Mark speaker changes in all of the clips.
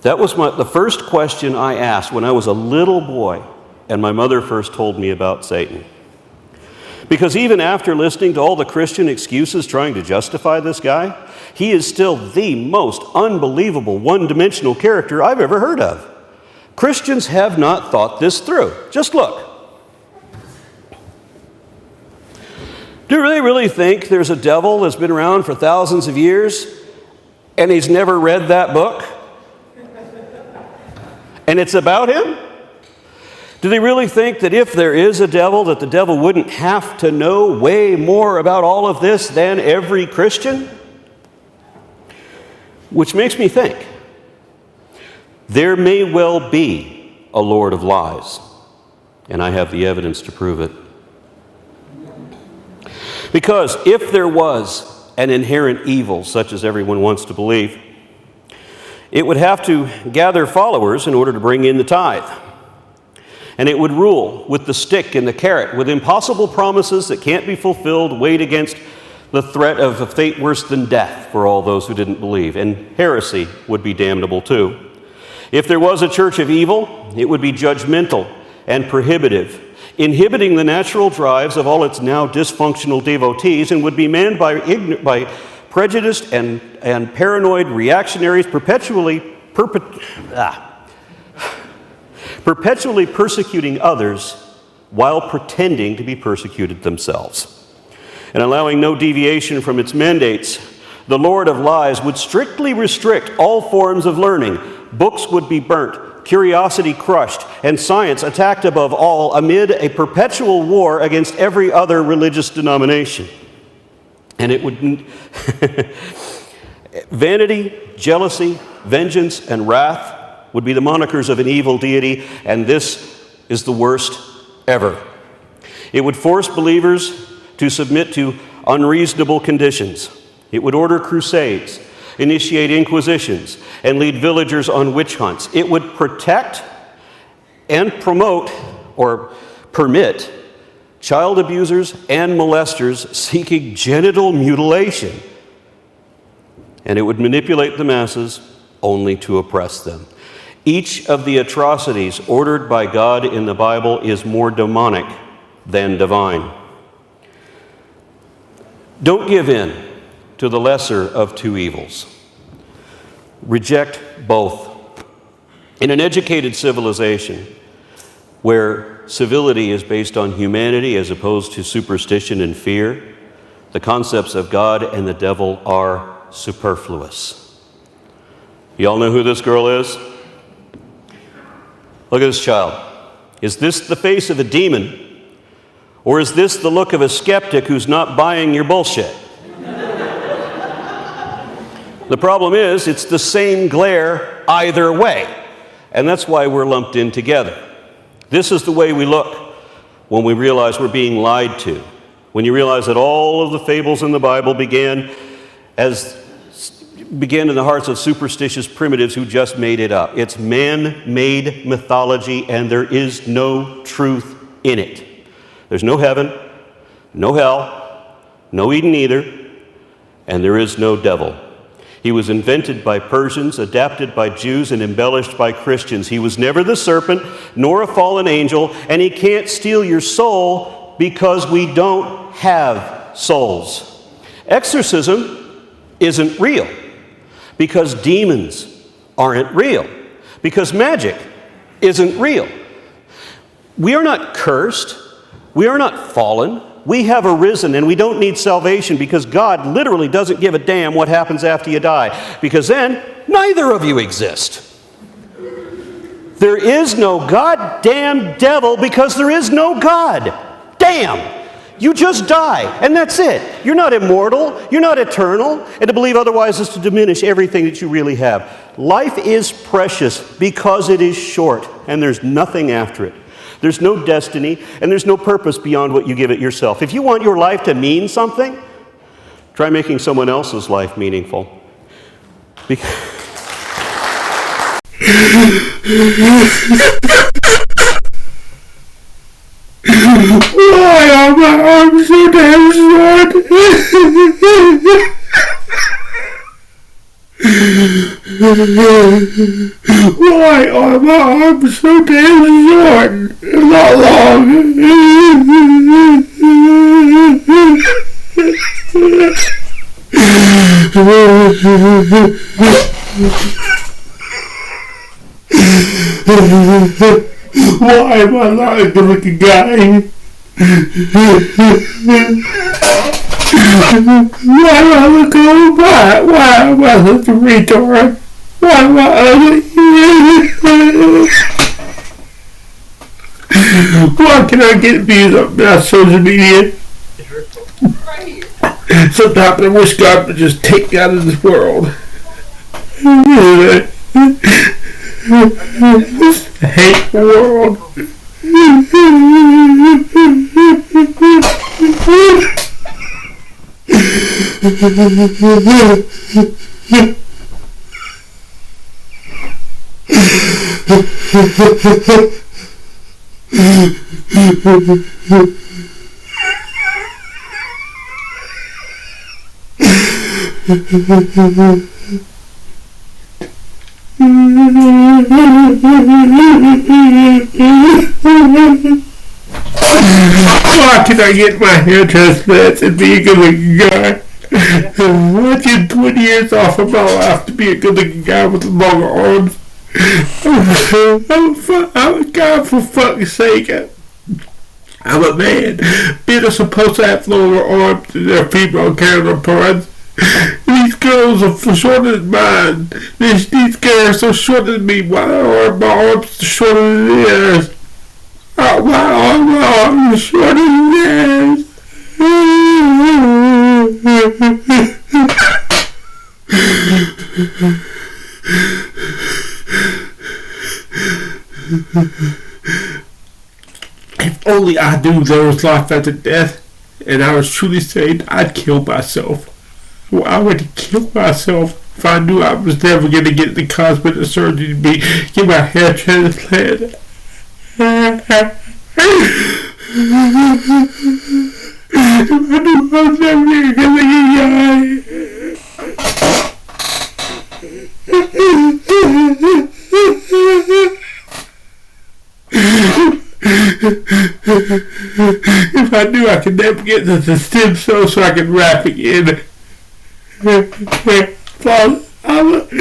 Speaker 1: That was the first question I asked when I was a little boy and my mother first told me about Satan. Because even after listening to all the Christian excuses trying to justify this guy, he is still the most unbelievable one-dimensional character I've ever heard of. Christians have not thought this through. Just look. Do they really think there's a devil that's been around for thousands of years and he's never read that book? And it's about him? Do they really think that if there is a devil, that the devil wouldn't have to know way more about all of this than every Christian? Which makes me think, there may well be a Lord of lies, and I have the evidence to prove it. Because if there was an inherent evil, such as everyone wants to believe, it would have to gather followers in order to bring in the tithe. And it would rule with the stick and the carrot, with impossible promises that can't be fulfilled, weighed against the threat of a fate worse than death for all those who didn't believe. And heresy would be damnable too. If there was a church of evil, it would be judgmental and prohibitive, inhibiting the natural drives of all its now dysfunctional devotees, and would be manned by prejudiced and paranoid reactionaries perpetually persecuting others while pretending to be persecuted themselves. And allowing no deviation from its mandates, the Lord of lies would strictly restrict all forms of learning. Books would be burnt, curiosity crushed, and science attacked above all amid a perpetual war against every other religious denomination. And it would vanity, jealousy, vengeance, and wrath would be the monikers of an evil deity, and this is the worst ever. It would force believers to submit to unreasonable conditions. It would order crusades, initiate inquisitions, and lead villagers on witch hunts. It would protect and promote or permit child abusers and molesters seeking genital mutilation. And it would manipulate the masses only to oppress them. Each of the atrocities ordered by God in the Bible is more demonic than divine. Don't give in to the lesser of two evils. Reject both. In an educated civilization where civility is based on humanity as opposed to superstition and fear, the concepts of God and the devil are superfluous. You all know who this girl is? Look at this child. Is this the face of a demon? Or is this the look of a skeptic who's not buying your bullshit? The problem is, it's the same glare either way. And that's why we're lumped in together. This is the way we look when we realize we're being lied to. When you realize that all of the fables in the Bible began in the hearts of superstitious primitives who just made it up. It's man-made mythology, and there is no truth in it. There's no heaven, no hell, no Eden either, and there is no devil. He was invented by Persians, adapted by Jews, and embellished by Christians. He was never the serpent, nor a fallen angel, and he can't steal your soul because we don't have souls. Exorcism isn't real because demons aren't real, because magic isn't real. We are not cursed. We are not fallen. We have arisen, and we don't need salvation because God literally doesn't give a damn what happens after you die, because then neither of you exist. There is no goddamn devil because there is no God. Damn! You just die, and that's it. You're not immortal. You're not eternal. And to believe otherwise is to diminish everything that you really have. Life is precious because it is short, and there's nothing after it. There's no destiny, and there's no purpose beyond what you give it yourself. If you want your life to mean something, try making someone else's life meaningful.
Speaker 2: Why are my arms so damn short? Why are my arms so damn short? Not long. Why am I not a good-looking guy? Why do I look old black? Why am I such a retard? Why am I ugly? Why can I get views on social media? Sometimes I wish God would just take me out of this world. I hate the world. Why can I get my hair transplanted and be a good-looking guy? I did 20 years off of my life to be a good-looking guy with longer arms. I'm a guy, for fuck's sake. I'm a man. Men are supposed to have longer arms than their female counterparts. These girls are shorter than mine. These girls are so shorter than me. Why are my arms shorter than theirs? Why are my arms shorter than theirs? If only I knew there was life after death, and I was truly saved, I'd kill myself. Well, I would kill myself if I knew I was never going to get the cosmetic surgery to get my hair transplanted. If I knew I was never going to if I knew I could never get the stem cells so I could rap again. That's all I want.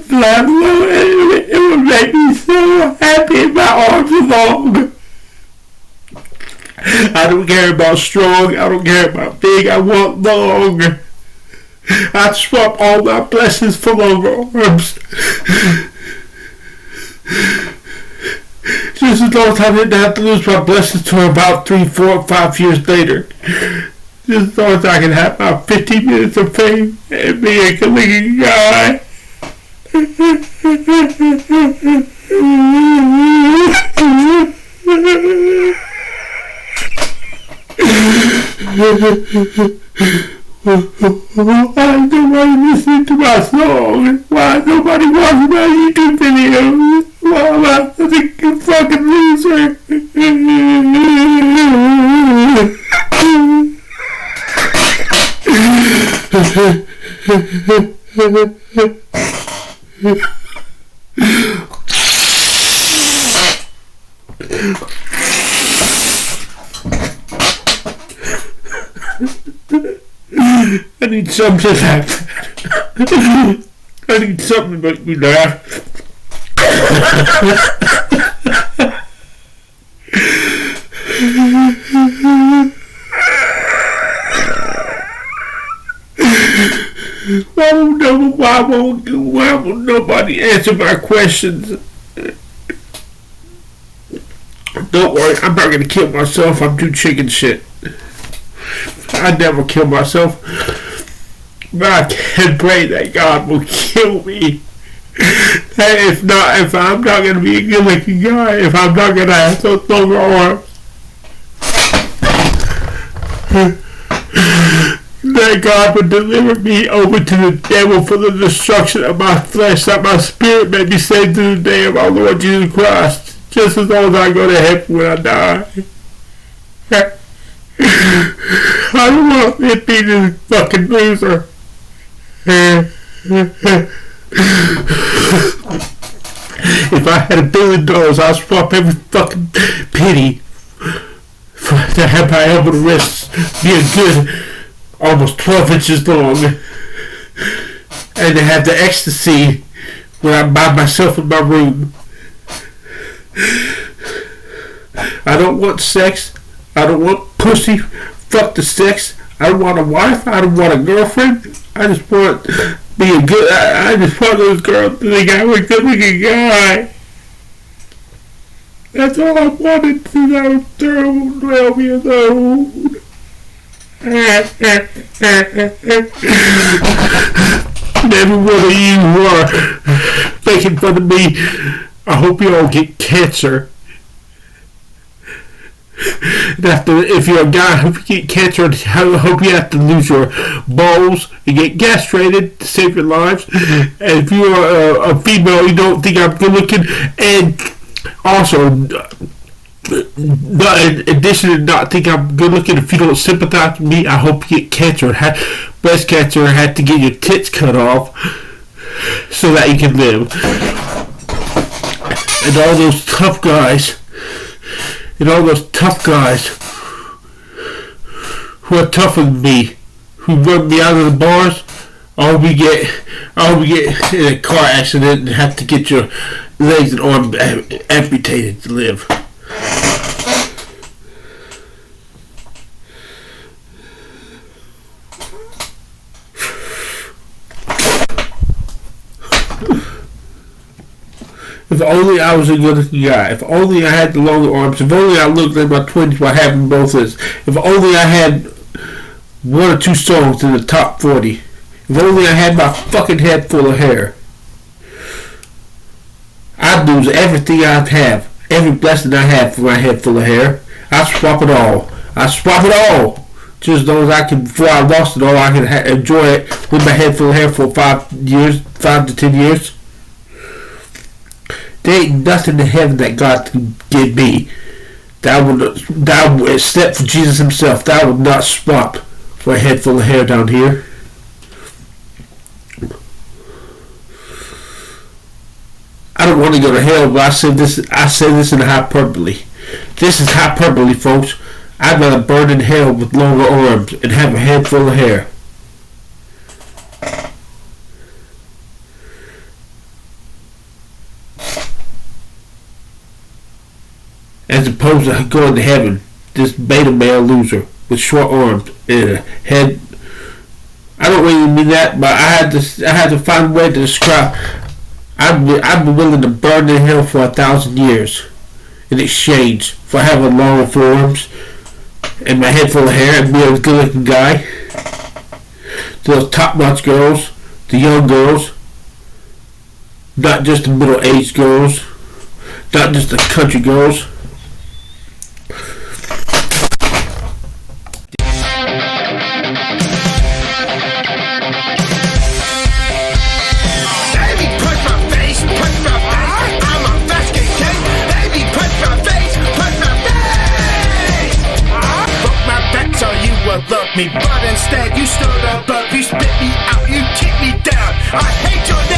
Speaker 2: Let alone it would make me so happy if my arms are long. I don't care about strong. I don't care about big. I want long. I'd swap all my blessings for longer arms. Just as long as I didn't have to lose my blessings to about 3, 4, 5 years later. Just as long as I can have my 15 minutes of fame and be a good-looking guy. Why is nobody listening to my song? Why is nobody watching my YouTube videos? Why am I such a fucking loser? I need something to laugh. I need something to make me laugh. Why won't nobody answer my questions? Don't worry, I'm not gonna kill myself. I'm too chicken shit. I'd never kill myself. But I can pray that God will kill me. If I'm not gonna be a good-looking guy, if I'm not gonna have those longer arms, that God would deliver me over to the devil for the destruction of my flesh, that my spirit may be saved to the day of our Lord Jesus Christ, just as long as I go to heaven when I die. I don't want to be this fucking loser. If I had $1 billion, I'd swap every fucking penny to have my elbow wrists be a good almost 12 inches long, and to have the ecstasy when I'm by myself in my room. I don't want sex. I don't want pussy. Fuck the sex. I don't want a wife. I don't want a girlfriend. I just want to be a good. I just want those girls to think I'm a good-looking guy. That's all I wanted since I was 12 years old. And every one of you who are making fun of me, I hope you all get cancer. If you're a guy, I hope you get cancer. I hope you have to lose your balls and get castrated to save your lives. And if you're a female, you don't think I'm good looking, and also, in addition to not think I'm good looking, if you don't sympathize with me, I hope you get cancer, breast cancer, and have to get your tits cut off so that you can live. And all those tough guys. And all those tough guys who are tougher than me, who run me out of the bars, I hope you get in a car accident and have to get your legs and arms amputated to live. If only I was a good-looking guy. If only I had the longer arms. If only I looked like my twins by having both this. If only I had 1 or 2 songs in the top 40. If only I had my fucking head full of hair. I'd lose everything I'd have. Every blessing I have for my head full of hair. I'd swap it all. I'd swap it all. Just as long as I could, before I lost it all, I could enjoy it with my head full of hair for 5 to 10 years. There ain't nothing in heaven that God can give me that would, except for Jesus himself, that would not swap for a head full of hair down here. I don't want to go to hell, but I say this in hyperbole. This is hyperbole, folks. I'd rather burn in hell with longer arms and have a head full of hair. As opposed to going to heaven, this beta male loser with short arms and a head. I don't really mean that, but I had to find a way to describe. I'd be willing to burn in hell for 1,000 years in exchange for having longer forearms and my head full of hair and being a good-looking guy. Those top-notch girls, the young girls, not just the middle-aged girls, not just the country girls.
Speaker 3: Love me, but instead you stood above, you spit me out, you kicked me down. I hate your name.